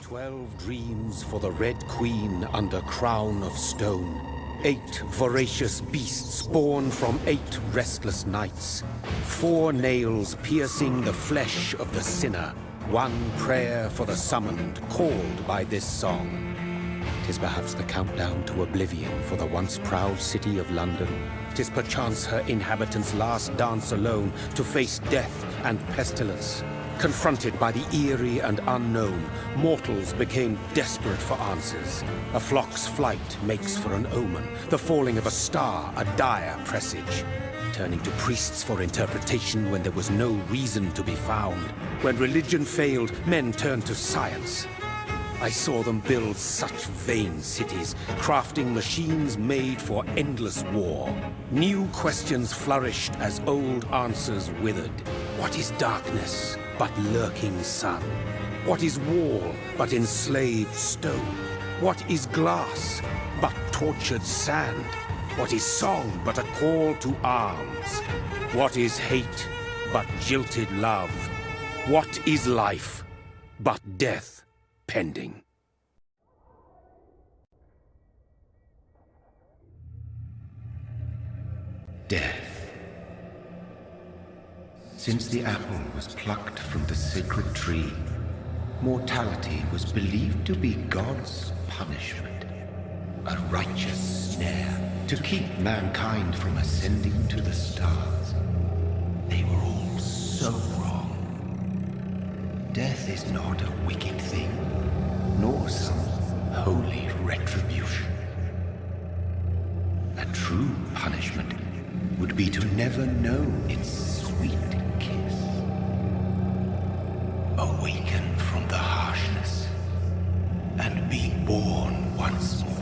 12 dreams for the Red Queen under crown of stone. 8 voracious beasts born from 8 restless nights. 4 nails piercing the flesh of the sinner. 1 prayer for the summoned, called by this song. 'Tis perhaps the countdown to oblivion for the once proud city of London. 'Tis perchance her inhabitants' last dance alone to face death and pestilence. Confronted by the eerie and unknown, mortals became desperate for answers. A flock's flight makes for an omen, the falling of a star a dire presage. Turning to priests for interpretation when there was no reason to be found. When religion failed, men turned to science. I saw them build such vain cities, crafting machines made for endless war. New questions flourished as old answers withered. What is darkness but lurking sun? What is wall but enslaved stone? What is glass but tortured sand? What is song but a call to arms? What is hate but jilted love? What is life but death pending? Death. Since the apple was plucked from the sacred tree, mortality was believed to be God's punishment, a righteous snare to keep mankind from ascending to the stars. They were all so wrong. Death is not a wicked thing, nor some holy retribution. A true punishment would be to never know its sweet kiss. Awaken from the harshness and be born once more.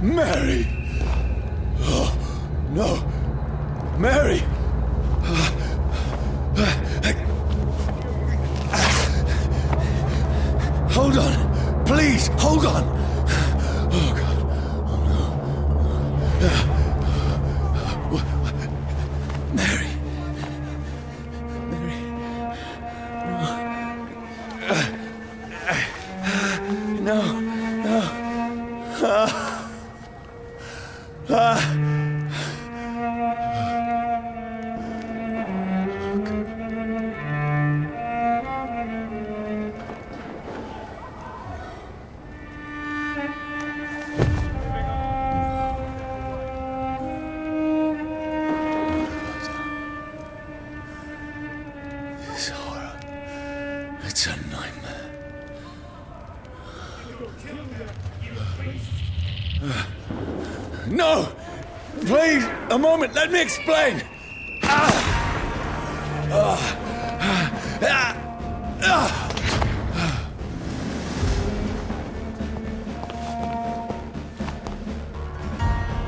Mary! Oh, no! Mary! Hold on! Please, hold on! Oh, God. Oh, no. Mary! Mary! It's a nightmare. No! Please, a moment, let me explain!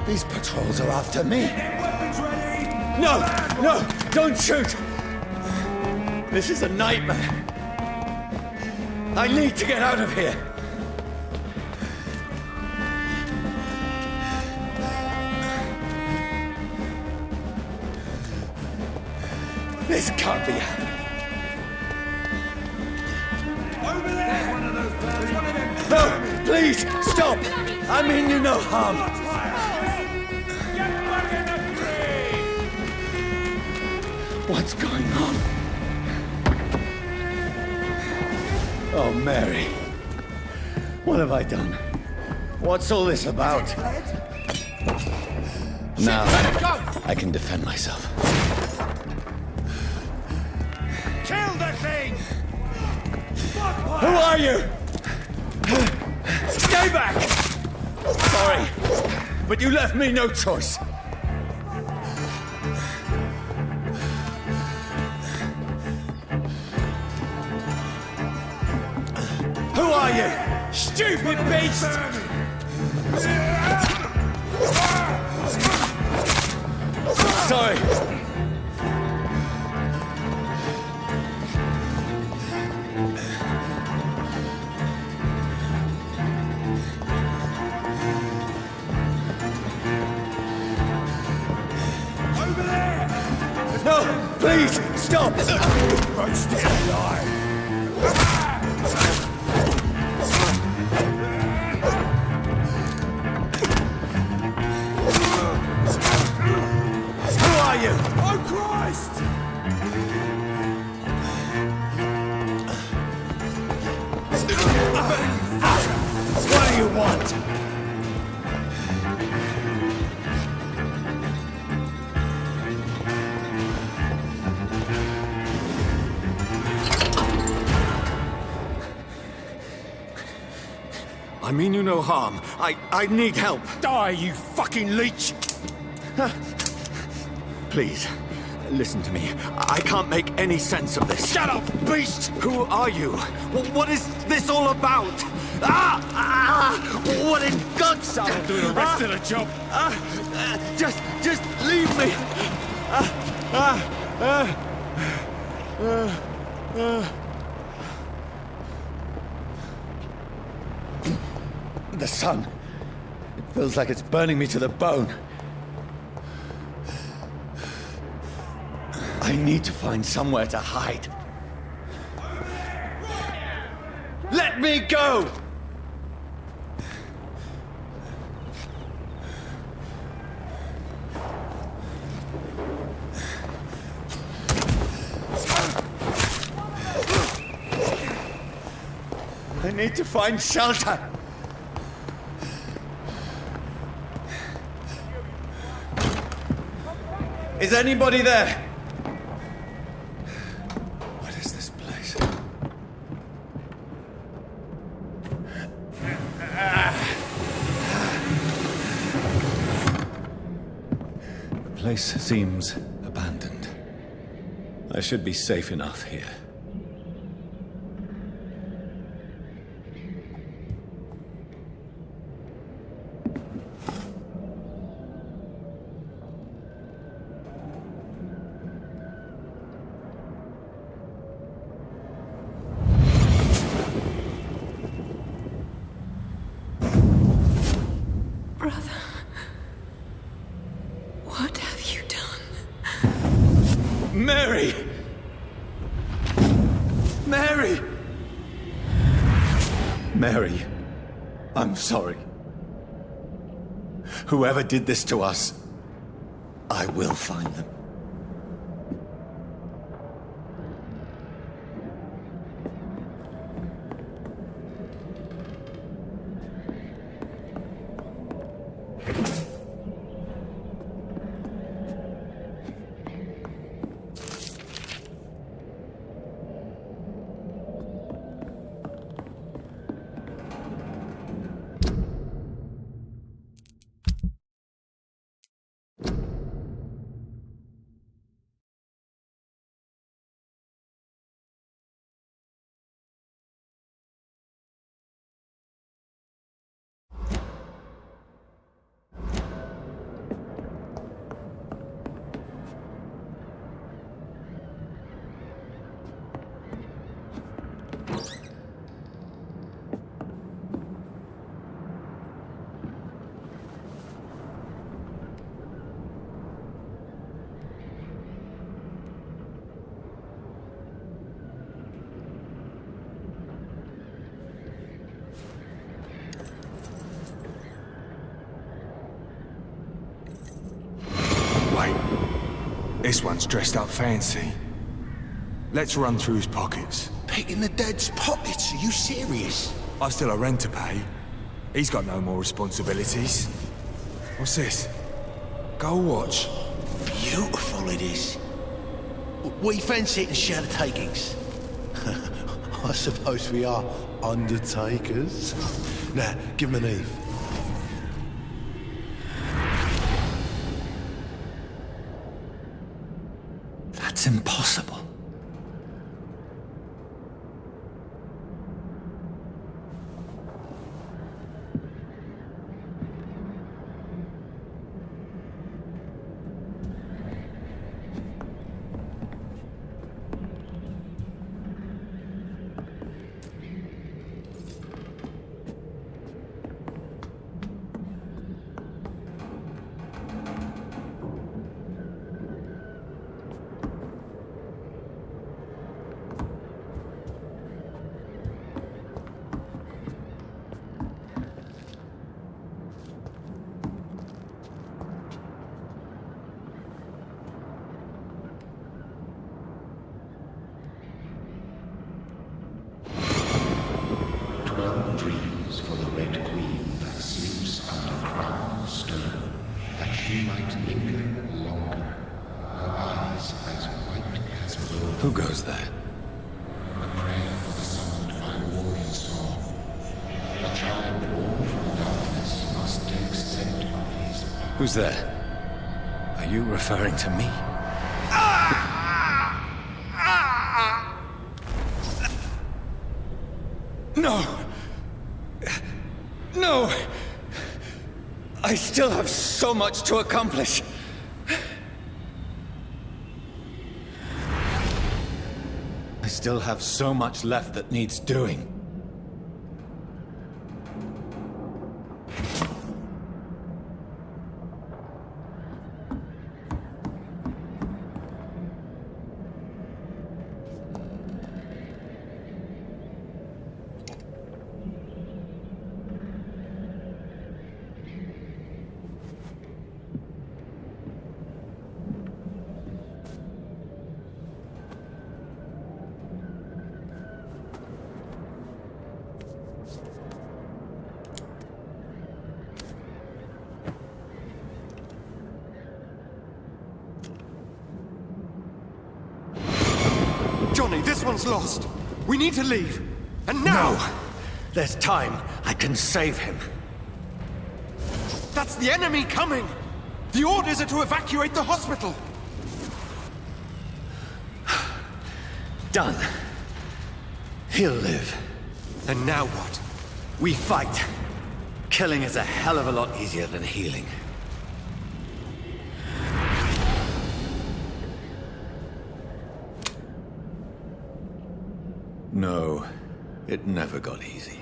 These patrols are after me. No! No! Don't shoot! This is a nightmare. I need to get out of here. This can't be happening. Over there! There's one of those birds. There's one of them. No! Please! Stop! I mean you no harm. Get back in the tree! What's going on? Oh, Mary. What have I done? What's all this about? Now, I can defend myself. Kill the thing! Who are you? Stay back! Sorry, but you left me no choice. Who are you? Stupid beast! Sorry. Over there! No, please, stop! Roasted alive! Who are you? Oh, Christ! What do you want? I mean you no harm. I need help. Die, you fucking leech! Please, listen to me. I can't make any sense of this. Shut up, beast! Who are you? What is this all about? What in God's name? I'll do the rest of the job. Just leave me. The sun. It feels like it's burning me to the bone. I need to find somewhere to hide. Let me go! I need to find shelter. Is anybody there? What is this place? The place seems abandoned. I should be safe enough here. Brother, what have you done? Mary! Mary! Mary, I'm sorry. Whoever did this to us, I will find them. This one's dressed up fancy. Let's run through his pockets. Picking the dead's pockets? Are you serious? I've still a rent to pay. He's got no more responsibilities. What's this? Gold watch. Beautiful it is. We fancy it and share the takings. I suppose we are undertakers. Now, give him an Eve. That's impossible. Dreams for the Red Queen that sleeps under crown of stone, that she might linger longer, her eyes as white as gold. Who goes there? A prayer for the summoned by warrior storm. A child born from darkness must take scent of his power. Who's there? Are you referring to me? No! No! I still have so much to accomplish. I still have so much left that needs doing. Johnny, this one's lost. We need to leave. And now! No! There's time. I can save him. That's the enemy coming! The orders are to evacuate the hospital! Done. He'll live. And now what? We fight. Killing is a hell of a lot easier than healing. No, it never got easy.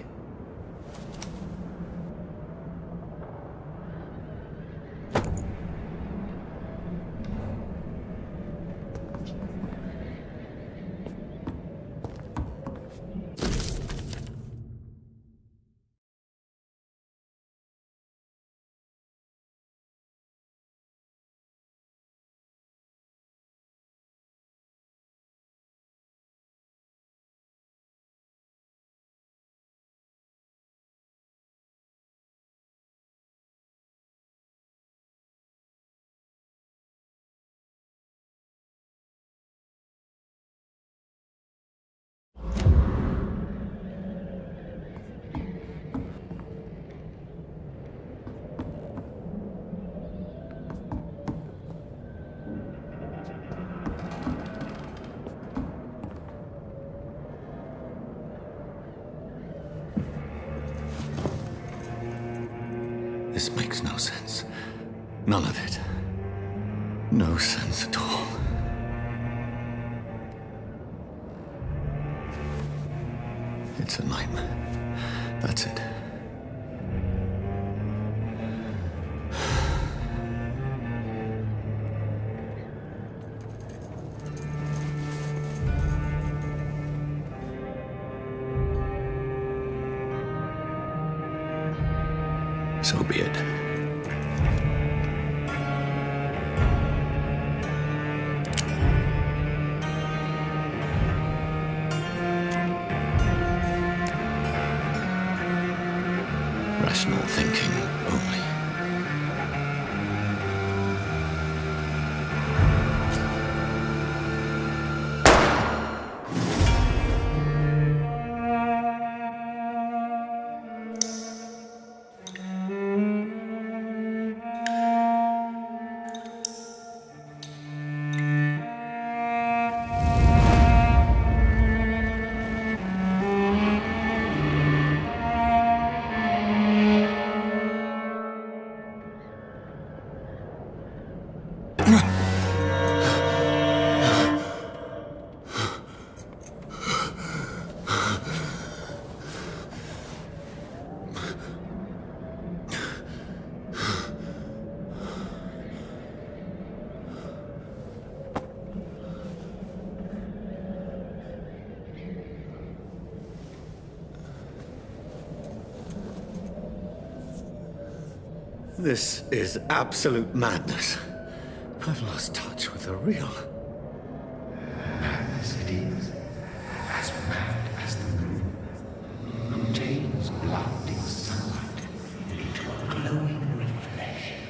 This makes no sense. None of it. No sense at all. It's a nightmare. That's it. So be it. rational thinking only. This is absolute madness. I've lost touch with the real. Madness it is, as mad as the moon, who changes blinding sunlight into a glowing reflection.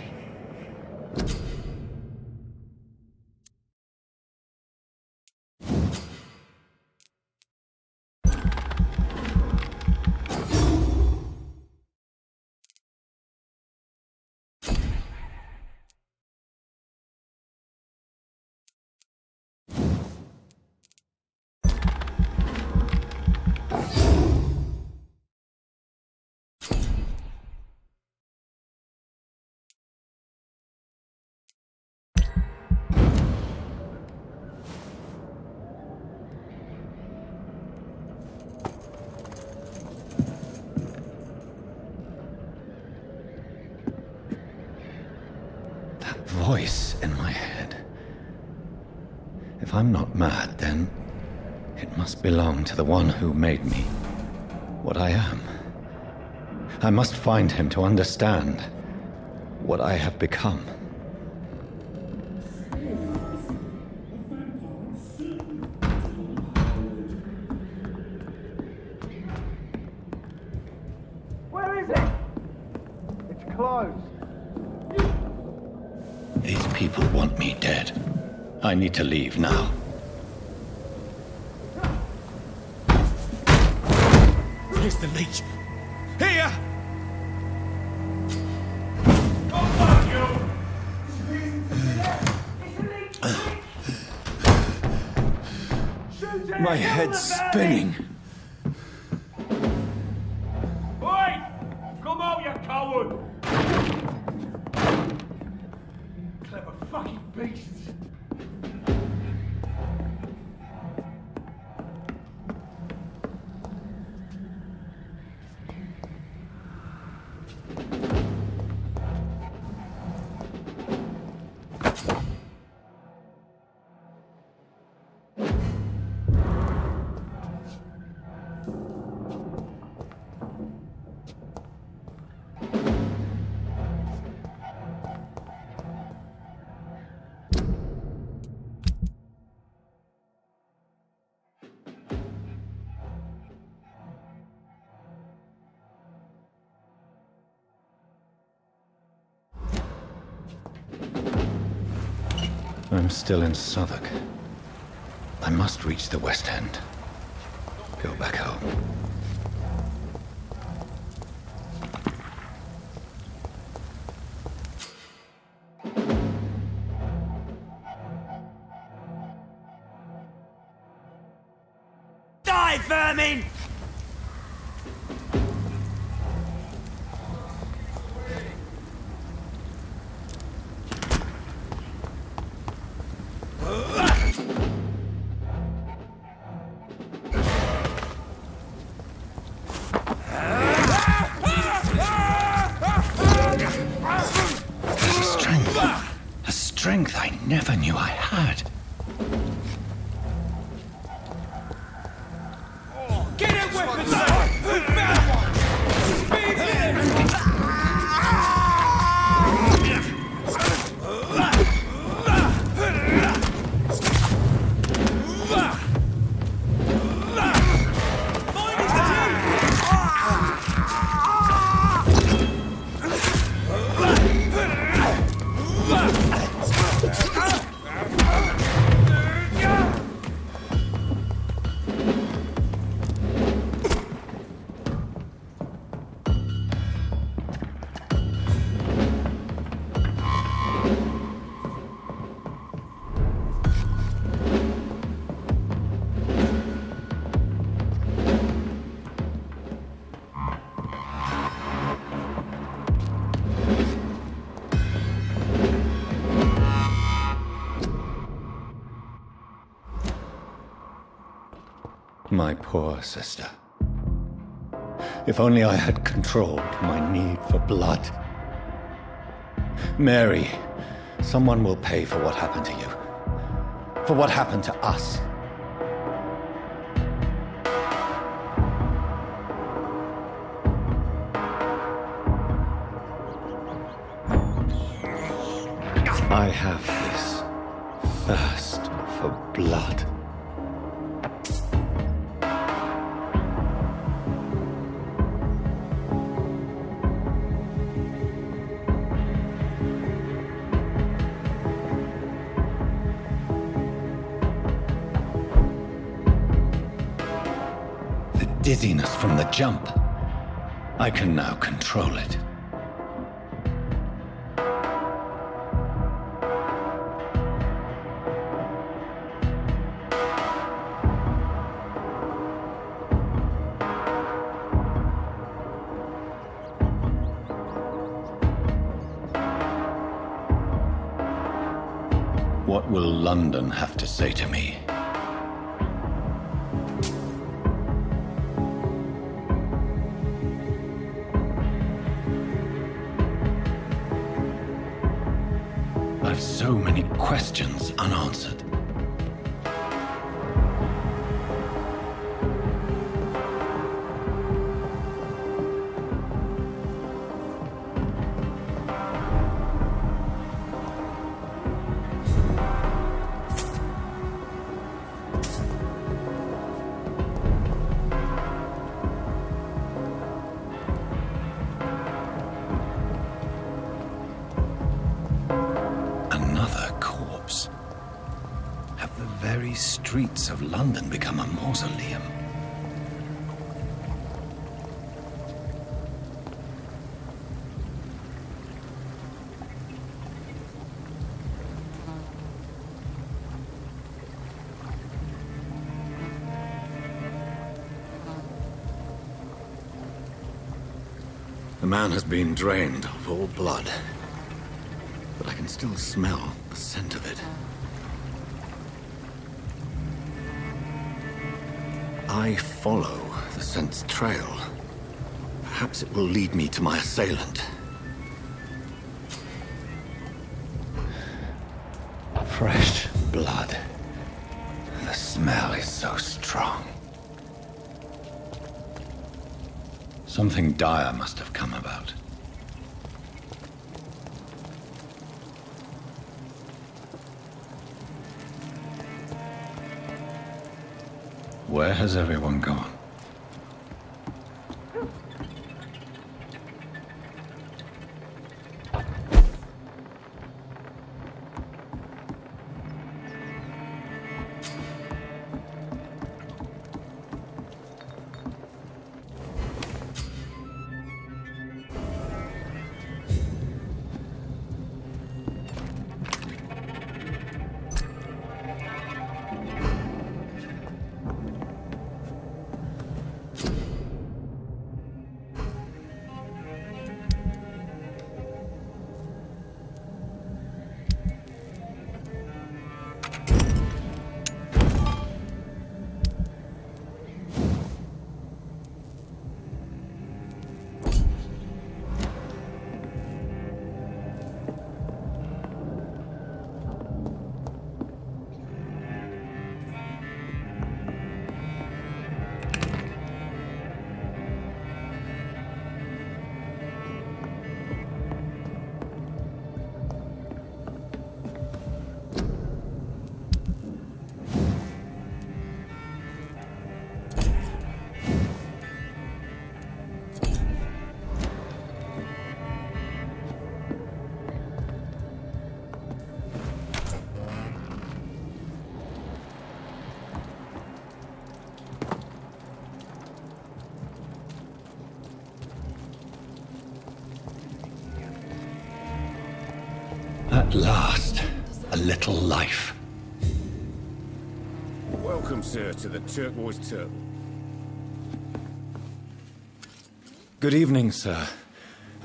Voice in my head. If I'm not mad, then it must belong to the one who made me what I am. I must find him to understand what I have become. Where is it? It's closed. These people want me dead. I need to leave now. Here's the leech. Here! My head's spinning. Oi! Come out, you coward! Clever fucking beasts! I'm still in Southwark. I must reach the West End. Go back home. Die, vermin! A strength I never knew I had. Get it, weapons! We found one! Speed in! Find his teeth! My poor sister. If only I had controlled my need for blood. Mary, someone will pay for what happened to you. For what happened to us. I have this thirst for blood. The dizziness from the jump. I can now control it. What will London have to say to me? I've so many questions unanswered. Streets of London become a mausoleum. The man has been drained of all blood, but I can still smell the scent of it. I follow the scent's trail. Perhaps it will lead me to my assailant. Fresh blood. The smell is so strong. Something dire must have come about. Where has everyone gone? At last, a little life. Welcome, sir, to the Turquoise Turtle. Good evening, sir.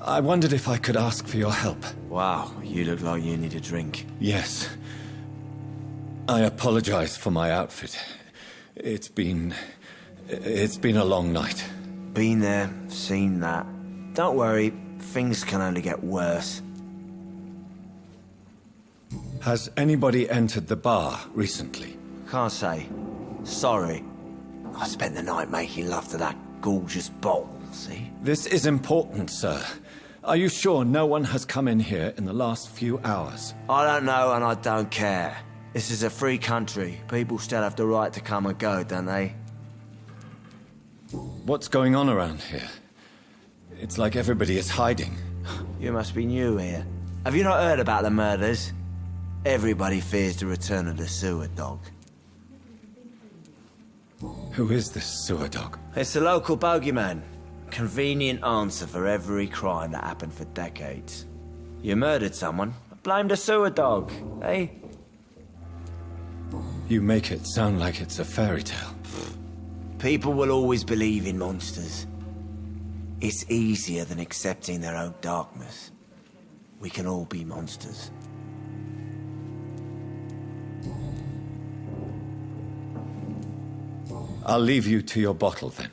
I wondered if I could ask for your help. Wow, you look like you need a drink. Yes. I apologize for my outfit. It's been It's been a long night. Been there, seen that. Don't worry, things can only get worse. Has anybody entered the bar recently? Can't say. Sorry. I spent the night making love to that gorgeous bottle, see? This is important, sir. Are you sure no one has come in here in the last few hours? I don't know and I don't care. This is a free country. People still have the right to come and go, don't they? What's going on around here? It's like everybody is hiding. You must be new here. Have you not heard about the murders? Everybody fears the return of the sewer dog. Who is this sewer dog? It's the local bogeyman. Convenient answer for every crime that happened for decades. You murdered someone, blame the sewer dog, eh? You make it sound like it's a fairy tale. People will always believe in monsters. It's easier than accepting their own darkness. We can all be monsters. I'll leave you to your bottle then.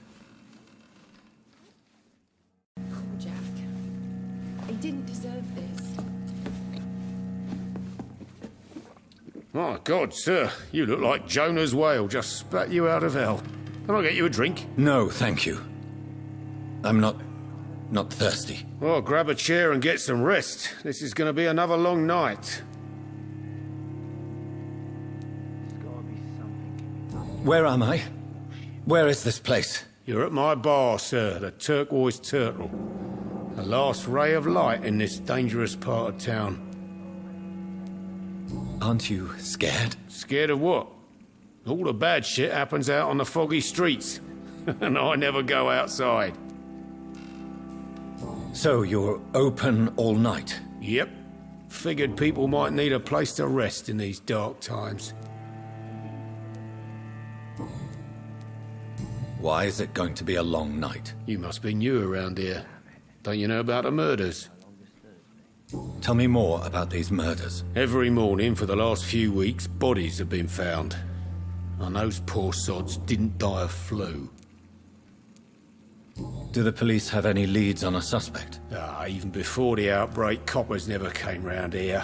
Jack. He didn't deserve this. My God, sir, you look like Jonah's whale just spat you out of hell. Can I get you a drink? No, thank you. I'm not thirsty. Well, grab a chair and get some rest. This is going to be another long night. Where am I? Where is this place? You're at my bar, sir, the Turquoise Turtle. The last ray of light in this dangerous part of town. Aren't you scared? Scared of what? All the bad shit happens out on the foggy streets. And I never go outside. So you're open all night? Yep. Figured people might need a place to rest in these dark times. Why is it going to be a long night? You must be new around here. Don't you know about the murders? Tell me more about these murders. Every morning for the last few weeks, bodies have been found. And those poor sods didn't die of flu. Do the police have any leads on a suspect? Even before the outbreak, coppers never came round here.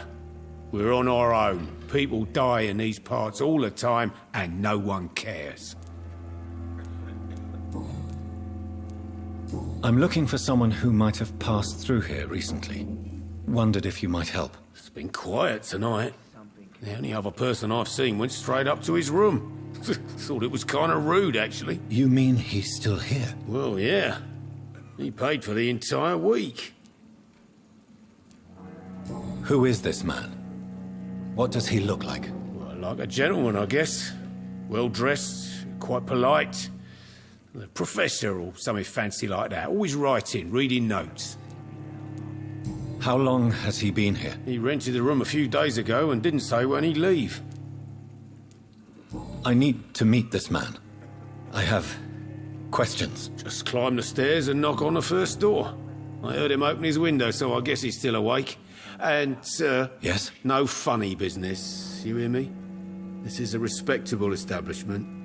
We're on our own. People die in these parts all the time, and no one cares. I'm looking for someone who might have passed through here recently. Wondered if you might help. It's been quiet tonight. The only other person I've seen went straight up to his room. Thought it was kind of rude, actually. You mean he's still here? Well, yeah. He paid for the entire week. Who is this man? What does he look like? Well, like a gentleman, I guess. Well-dressed, quite polite. A professor or something fancy like that. Always writing, reading notes. How long has he been here? He rented the room a few days ago and didn't say when he'd leave. I need to meet this man. I have questions. Just climb the stairs and knock on the first door. I heard him open his window, so I guess he's still awake. And, sir... Yes? No funny business, you hear me? This is a respectable establishment.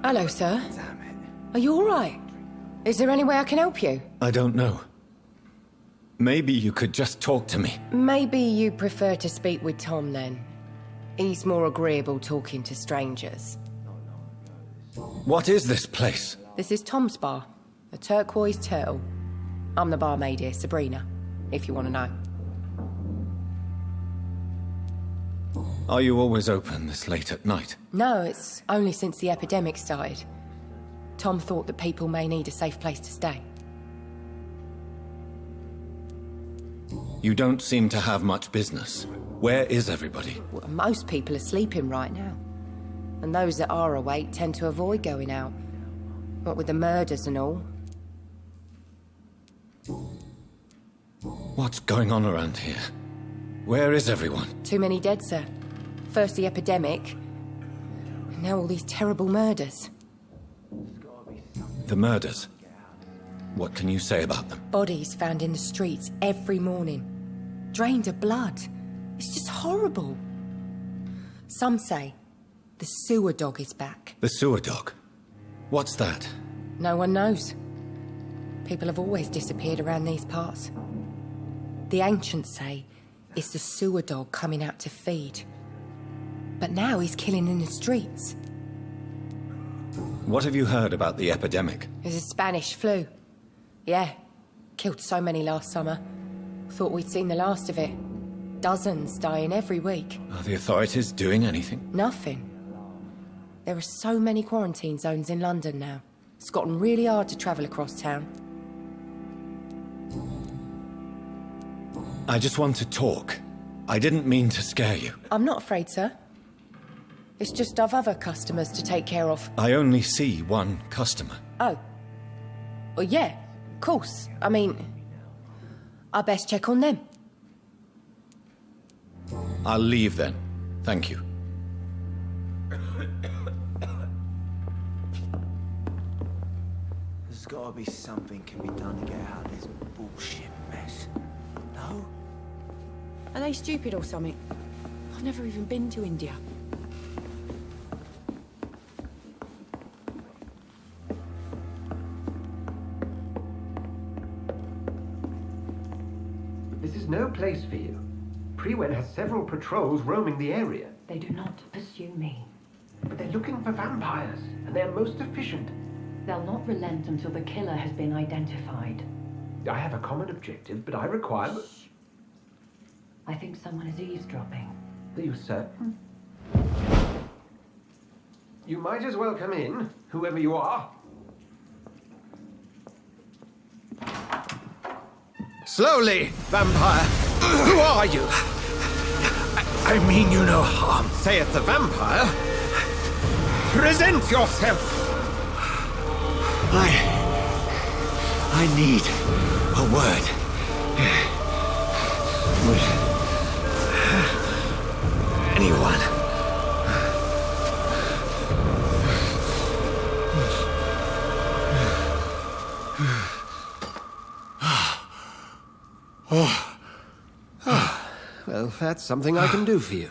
Hello, sir. Are you all right? Is there any way I can help you? I don't know. Maybe you could just talk to me. Maybe you prefer to speak with Tom, then. He's more agreeable talking to strangers. What is this place? This is Tom's bar, the Turquoise Turtle. I'm the barmaid here, Sabrina, if you want to know. Are you always open this late at night? No, it's only since the epidemic started. Tom thought that people may need a safe place to stay. You don't seem to have much business. Where is everybody? Well, most people are sleeping right now. And those that are awake tend to avoid going out. What with the murders and all. What's going on around here? Where is everyone? Too many dead, sir. First the epidemic, and now all these terrible murders. The murders? What can you say about them? Bodies found in the streets every morning. Drained of blood. It's just horrible. Some say the sewer dog is back. The sewer dog? What's that? No one knows. People have always disappeared around these parts. The ancients say it's the sewer dog coming out to feed. But now he's killing in the streets. What have you heard about the epidemic? It's a Spanish flu. Yeah. Killed so many last summer. Thought we'd seen the last of it. Dozens dying every week. Are the authorities doing anything? Nothing. There are so many quarantine zones in London now. It's gotten really hard to travel across town. I just want to talk. I didn't mean to scare you. I'm not afraid, sir. It's just I've other customers to take care of. I only see one customer. Oh. Well, yeah, of course. I mean, I best check on them. I'll leave then. Thank you. There's gotta be something can be done to get out of this bullshit mess. No? Are they stupid or something? I've never even been to India. This is no place for you. Prewen has several patrols roaming the area. They do not pursue me. But they're looking for vampires, and they're most efficient. They'll not relent until the killer has been identified. I have a common objective, but I require... I think someone is eavesdropping. Are you certain? You might as well come in, whoever you are. Slowly, vampire! Who are you? I mean you no harm. Saith the vampire. Present yourself! I need a word. Would anyone? Well, that's something I can do for you.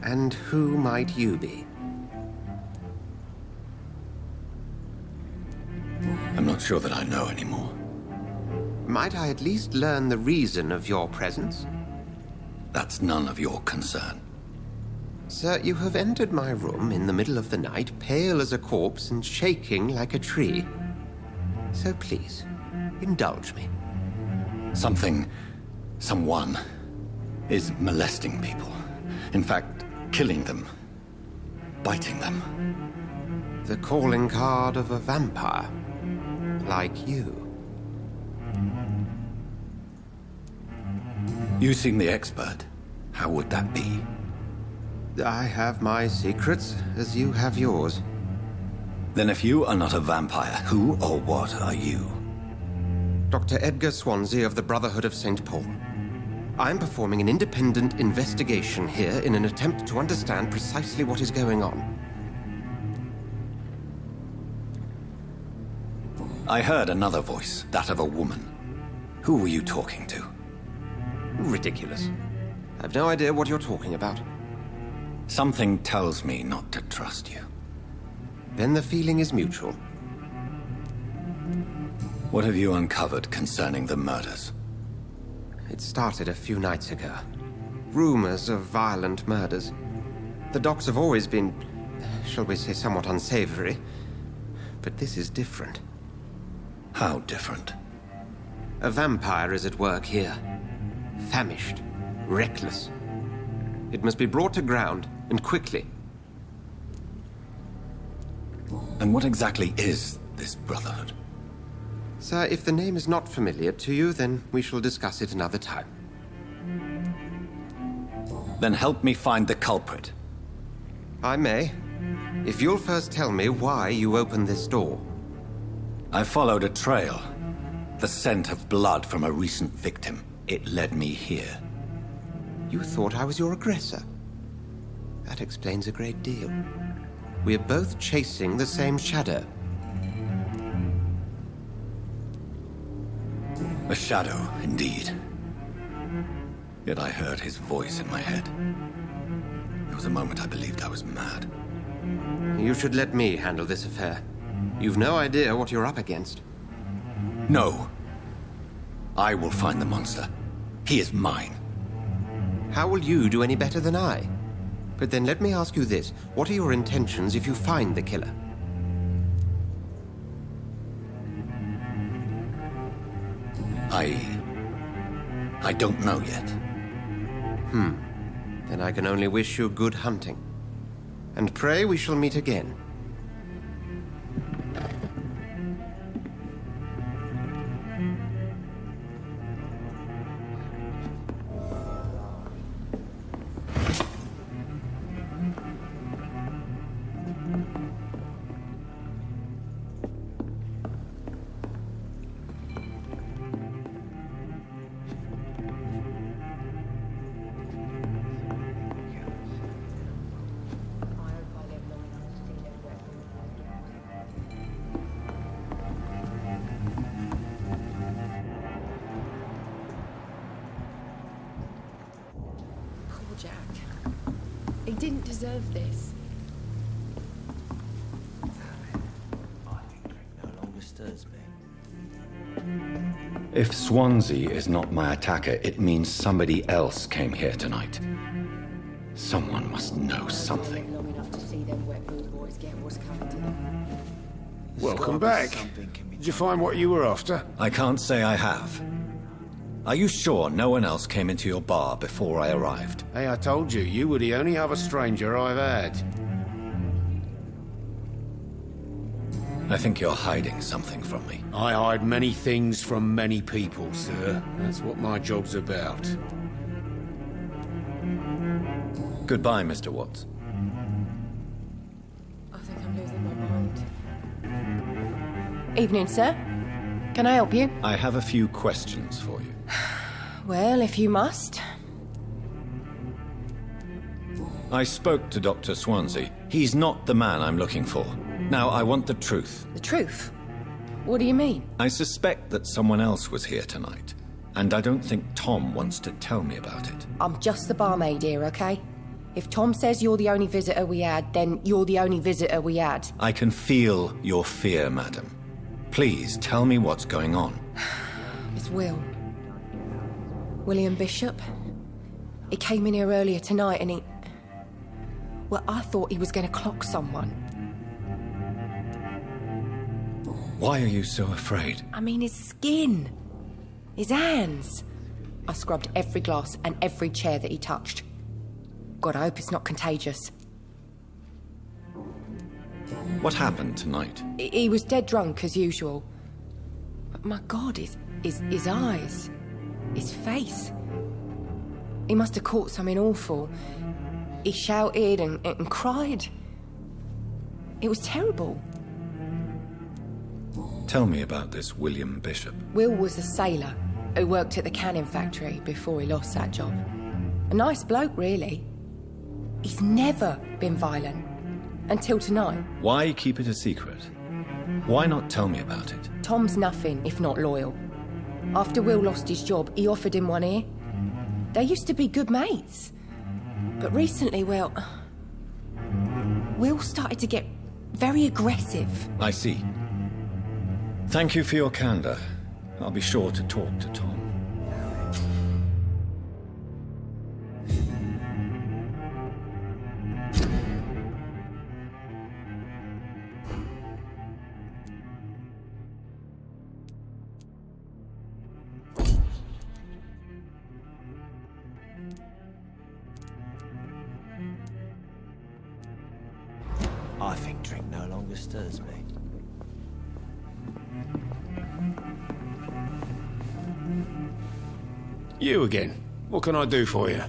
And who might you be? I'm not sure that I know anymore. Might I at least learn the reason of your presence? That's none of your concern. Sir, you have entered my room in the middle of the night, pale as a corpse and shaking like a tree. So please, indulge me. Someone is molesting people. In fact, killing them. Biting them. The calling card of a vampire. Like you. You seem the expert. How would that be? I have my secrets, as you have yours. Then if you are not a vampire, who or what are you? Dr. Edgar Swansea of the Brotherhood of St. Paul. I'm performing an independent investigation here in an attempt to understand precisely what is going on. I heard another voice, that of a woman. Who were you talking to? Ridiculous. I've no idea what you're talking about. Something tells me not to trust you. Then the feeling is mutual. What have you uncovered concerning the murders? It started a few nights ago. Rumors of violent murders. The docs have always been, shall we say, somewhat unsavory. But this is different. How different? A vampire is at work here. Famished. Reckless. It must be brought to ground, and quickly. And what exactly is this Brotherhood? Sir, if the name is not familiar to you, then we shall discuss it another time. Then help me find the culprit. I may, If you'll first tell me why you opened this door. I followed a trail. The scent of blood from a recent victim. It led me here. You thought I was your aggressor. That explains a great deal. We're both chasing the same shadow. A shadow, indeed. Yet I heard his voice in my head. There was a moment I believed I was mad. You should let me handle this affair. You've no idea what you're up against. No. I will find the monster. He is mine. How will you do any better than I? But then let me ask you this. What are your intentions if you find the killer? I don't know yet. Then I can only wish you good hunting. And pray we shall meet again. He didn't deserve this. No longer stirs me. If Swansea is not my attacker, it means somebody else came here tonight. Someone must know something. Long enough to see them wet ball boys get what's coming to them. Welcome back. Did you find what you were after? I can't say I have. Are you sure no one else came into your bar before I arrived? Hey, I told you, you were the only other stranger I've had. I think you're hiding something from me. I hide many things from many people, sir. That's what my job's about. Goodbye, Mr. Watts. I think I'm losing my mind. Evening, sir. Can I help you? I have a few questions for you. Well, if you must. I spoke to Dr. Swansea. He's not the man I'm looking for. Now, I want the truth. The truth? What do you mean? I suspect that someone else was here tonight, and I don't think Tom wants to tell me about it. I'm just the barmaid here, okay? If Tom says you're the only visitor we had, then you're the only visitor we had. I can feel your fear, madam. Please, tell me what's going on. It's Will. William Bishop. He came in here earlier tonight and he... Well, I thought he was going to clock someone. Why are you so afraid? I mean, his skin. His hands. I scrubbed every glass and every chair that he touched. God, I hope it's not contagious. What happened tonight? He was dead drunk, as usual. But my God, his eyes. His face. He must have caught something awful. He shouted and cried. It was terrible. Tell me about this William Bishop. Will was a sailor who worked at the canning factory before he lost that job. A nice bloke, really. He's never been violent. Until tonight. Why keep it a secret? Why not tell me about it? Tom's nothing if not loyal. After Will lost his job, he offered him one ear. They used to be good mates. But recently, well... Will started to get very aggressive. I see. Thank you for your candor. I'll be sure to talk to Tom. I think drink no longer stirs me. You again. What can I do for you?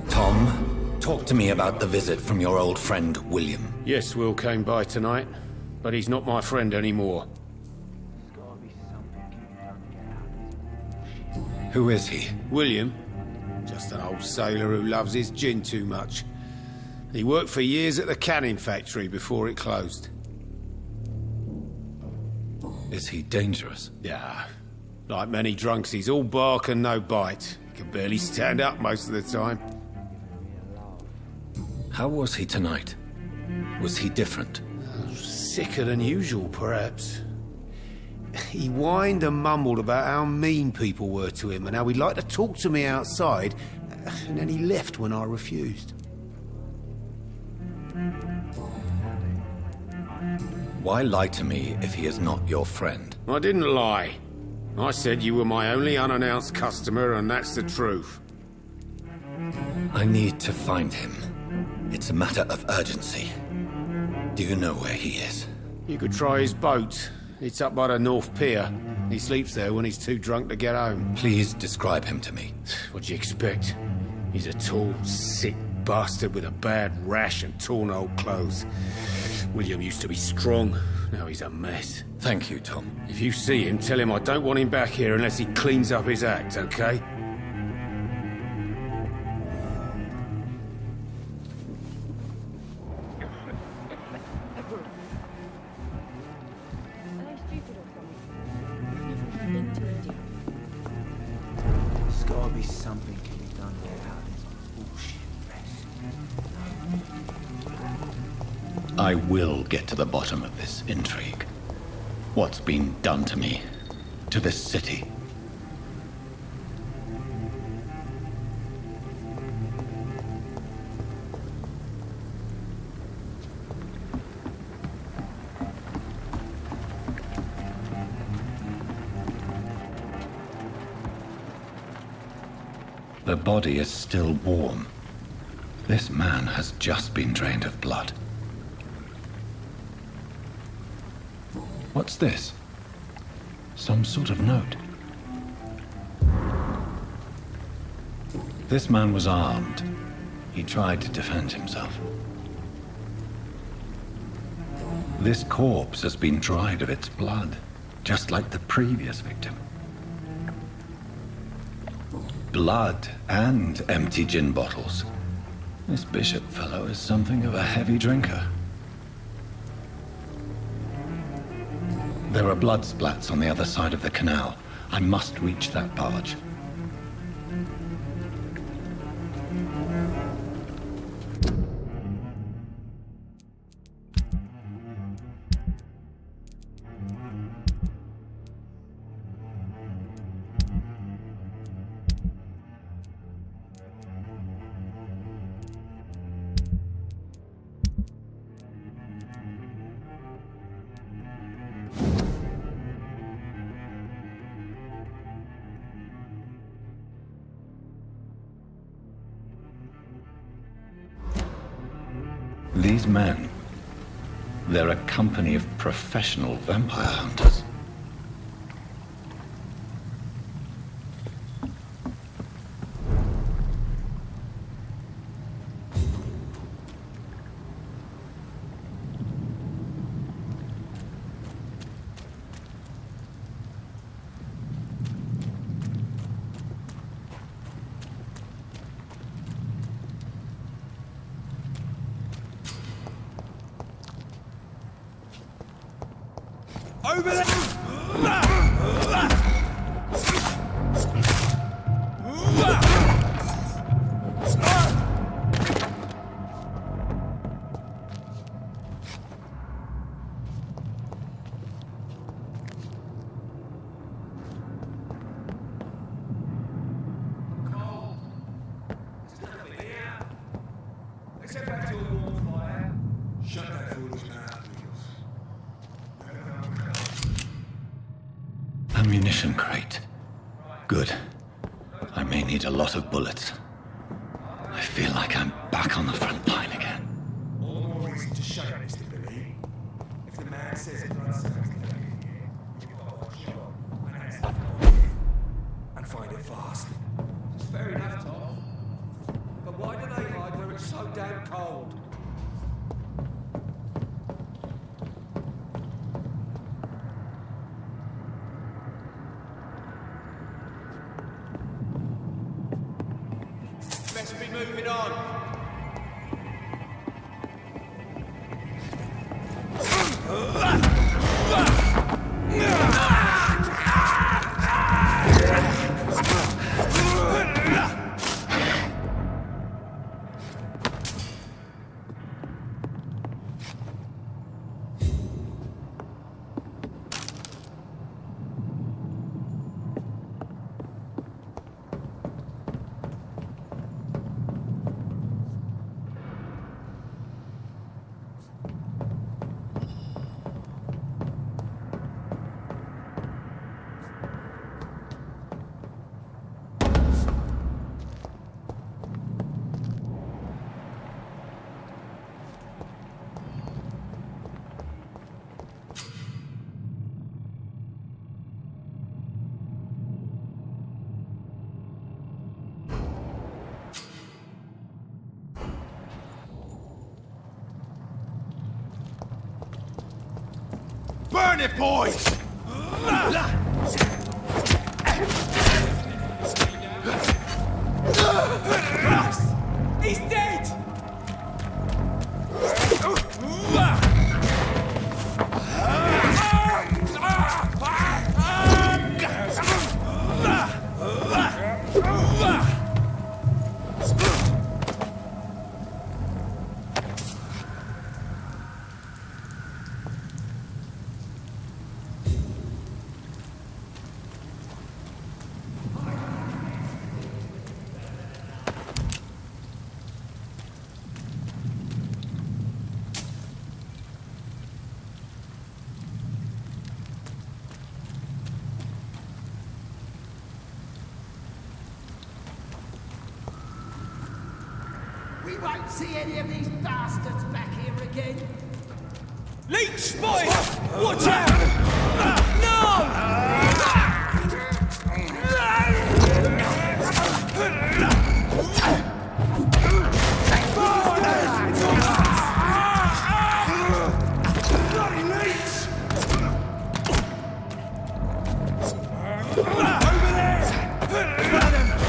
Tom, Talk to me about the visit from your old friend, William. Yes, Will came by tonight, but he's not my friend anymore. Who is he? William? Just an old sailor who loves his gin too much. He worked for years at the canning factory before it closed. Is he dangerous? Yeah. Like many drunks, he's all bark and no bite. He can barely stand up most of the time. How was he tonight? Was he different? Sicker than usual, perhaps. He whined and mumbled about how mean people were to him and how he'd like to talk to me outside, and then he left when I refused. Why lie to me if he is not your friend? I didn't lie. I said you were my only unannounced customer, and that's the truth. I need to find him. It's a matter of urgency. Do you know where he is? You could try his boat. It's up by the North Pier. He sleeps there when he's too drunk to get home. Please describe him to me. What do you expect? He's a tall, sick bastard with a bad rash and torn old clothes. William used to be strong. Now he's a mess. Thank you, Tom. If you see him, tell him I don't want him back here unless he cleans up his act, okay? There's gotta be something can be done to get out of this bullshit mess. I will get to the bottom of this intrigue. What's been done to me? To this city? The body is still warm. This man has just been drained of blood. What's this? Some sort of note. This man was armed. He tried to defend himself. This corpse has been dried of its blood, just like the previous victim. Blood and empty gin bottles. This bishop fellow is something of a heavy drinker. There are blood splats on the other side of the canal. I must reach that barge. These men, they're a company of professional vampire hunters. Over there! Except back to a warm fire. Shut that foolish mouth, Ammunition crate. Good. I may need a lot of bullets. I feel like I'm back on the front line again. All the more reason to shut it, Mr. Billy. If the man says it runs you've got one shot. And find it fast. It's fair enough, Tom. But why do they hide where it's so be moving on. Burn it, boys! He's dead! We won't see any of these bastards back here again. Leech spotted! Watch out! No! Bloody leech! Over there! Burn him!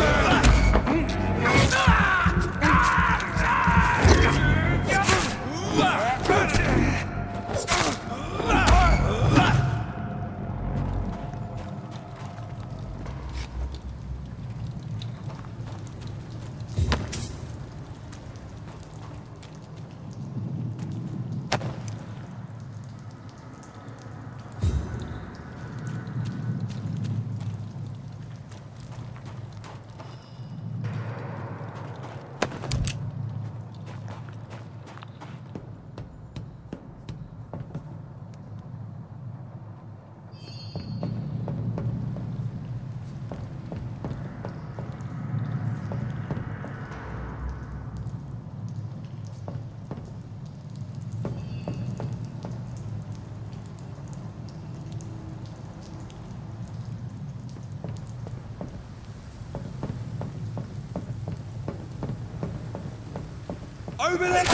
Over there!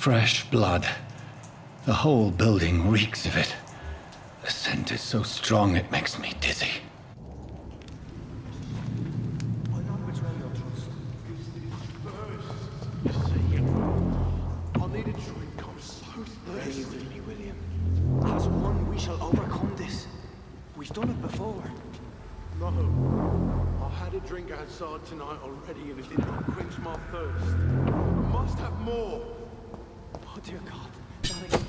Fresh blood. The whole building reeks of it. The scent is so strong it makes me dizzy. I need a drink. I'm so thirsty. Pray with me, William. As one, we shall overcome this. We've done it before. No. I had a drink outside tonight already and it did not quench my thirst. I must have more. Oh, dear God. Not again.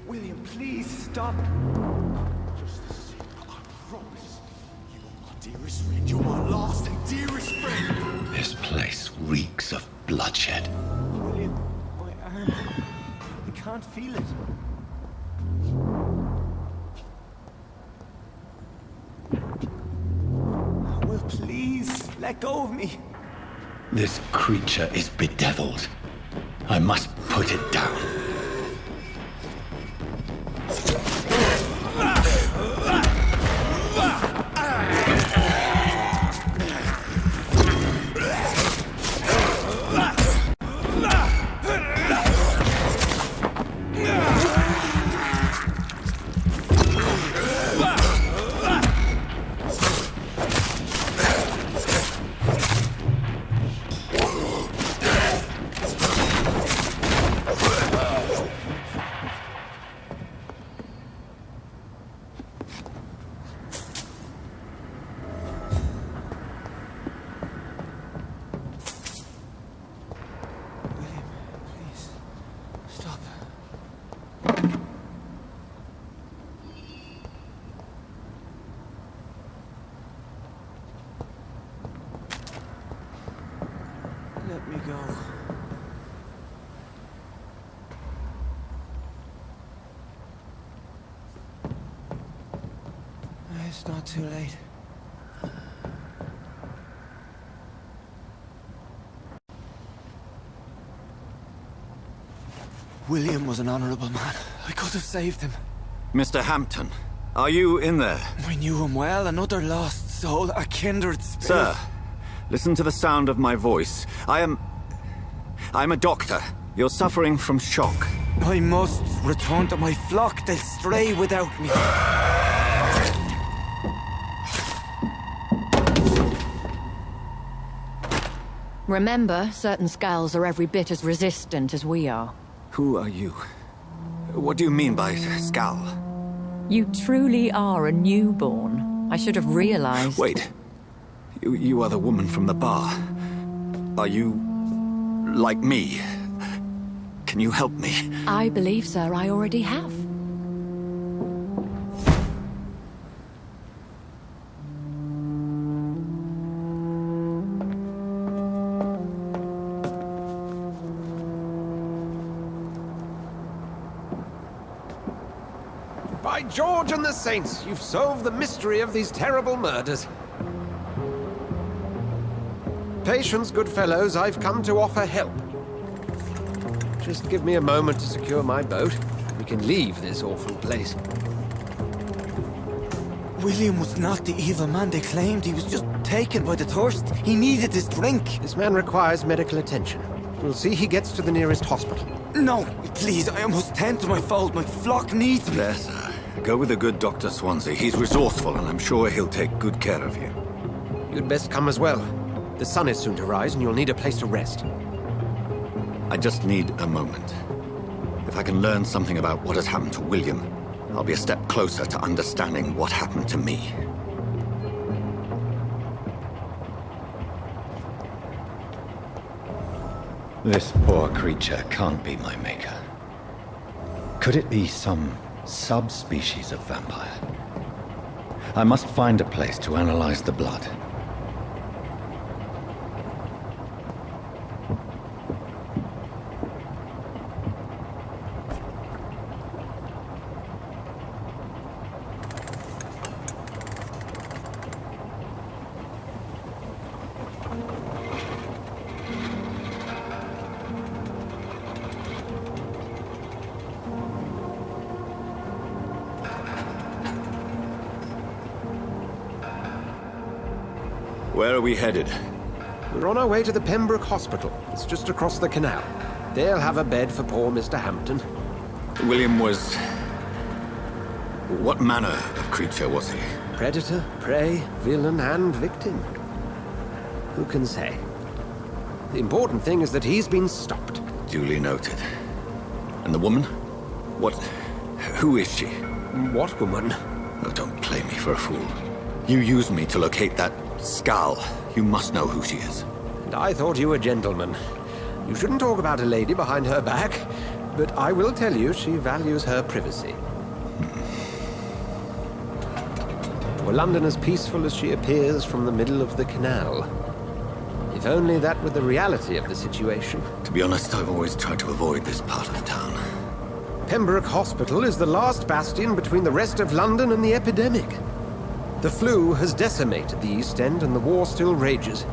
William, please stop. Just a sip, I promise. You are my dearest friend. You're my last and dearest friend. This place reeks of bloodshed. William, my arm. I can't feel it. Will, please, let go of me. This creature is bedeviled. I must put it down. Let me go. It's not too late. William was an honorable man. I could have saved him. Mr. Hampton, are you in there? We knew him well, another lost soul, a kindred spirit. Sir, listen to the sound of my voice. I'm a doctor. You're suffering from shock. I must return to my flock. They'll stray without me. Remember, certain skals are every bit as resistant as we are. Who are you? What do you mean by skal? You truly are a newborn. I should have realized. Wait. You are the woman from the bar. Are you like me? Can you help me? I believe, sir, I already have. By George and the Saints, you've solved the mystery of these terrible murders. Patience, good fellows, I've come to offer help. Just give me a moment to secure my boat. We can leave this awful place. William was not the evil man they claimed. He was just taken by the thirst. He needed this drink. This man requires medical attention. We'll see he gets to the nearest hospital. No, please, I must tend to my fold. My flock needs me. There, sir. Go with the good Dr. Swansea. He's resourceful, and I'm sure he'll take good care of you. You'd best come as well. The sun is soon to rise, and you'll need a place to rest. I just need a moment. If I can learn something about what has happened to William, I'll be a step closer to understanding what happened to me. This poor creature can't be my maker. Could it be some subspecies of vampire? I must find a place to analyze the blood. Where are we headed? We're on our way to the Pembroke Hospital. It's just across the canal. They'll have a bed for poor Mr. Hampton. William was... What manner of creature was he? Predator, prey, villain, and victim. Who can say? The important thing is that he's been stopped. Duly noted. And the woman? What... who is she? What woman? Oh, don't play me for a fool. You used me to locate that skal. You must know who she is. And I thought you a gentleman. You shouldn't talk about a lady behind her back, but I will tell you she values her privacy. Were London as peaceful as she appears from the middle of the canal? If only that were the reality of the situation. To be honest, I've always tried to avoid this part of town. Pembroke Hospital is the last bastion between the rest of London and the epidemic. The flu has decimated the East End and the war still rages.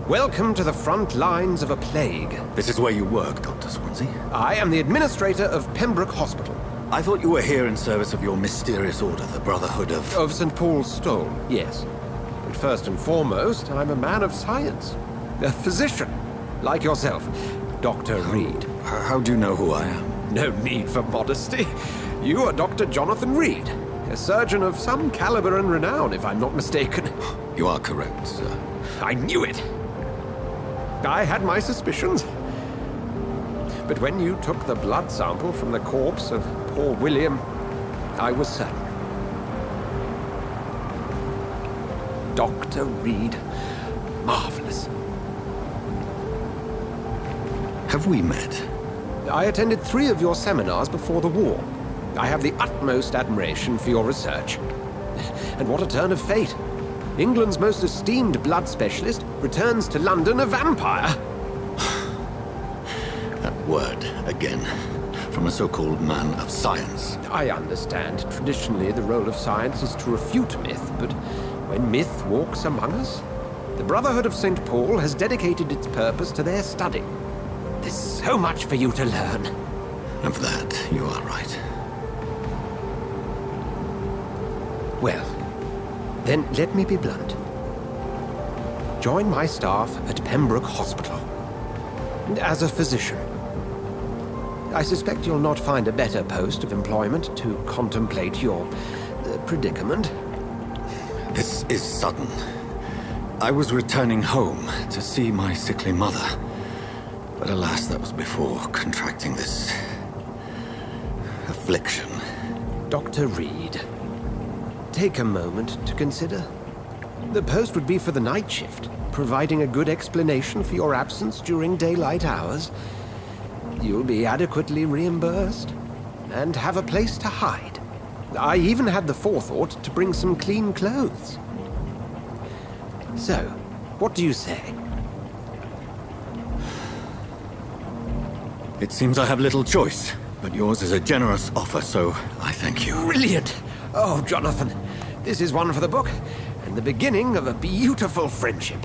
Welcome to the front lines of a plague. This is where you work, Dr. Swansea? I am the administrator of Pembroke Hospital. I thought you were here in service of your mysterious order, the Brotherhood of... Of St. Paul's Stone, yes. But first and foremost, I'm a man of science. A physician, like yourself, Dr. Reid. How do you know who I am? No need for modesty. You are Dr. Jonathan Reid, a surgeon of some caliber and renown, if I'm not mistaken. You are correct, sir. I knew it! I had my suspicions. But when you took the blood sample from the corpse of poor William, I was certain. Dr. Reid. Marvelous. Have we met? I attended 3 of your seminars before the war. I have the utmost admiration for your research. And what a turn of fate. England's most esteemed blood specialist returns to London a vampire. That word, again. From a so-called man of science. I understand. Traditionally, the role of science is to refute myth, but when myth walks among us, the Brotherhood of St. Paul has dedicated its purpose to their study. There's so much for you to learn. Of that, you are right. Well, then let me be blunt. Join my staff at Pembroke Hospital. As a physician. I suspect you'll not find a better post of employment to contemplate your predicament. This is sudden. I was returning home to see my sickly mother. But alas, that was before contracting this... affliction. Dr. Reid, take a moment to consider. The post would be for the night shift, providing a good explanation for your absence during daylight hours. You'll be adequately reimbursed, and have a place to hide. I even had the forethought to bring some clean clothes. So, what do you say? It seems I have little choice, but yours is a generous offer, so I thank you. Brilliant! Oh, Jonathan, this is one for the book, and the beginning of a beautiful friendship.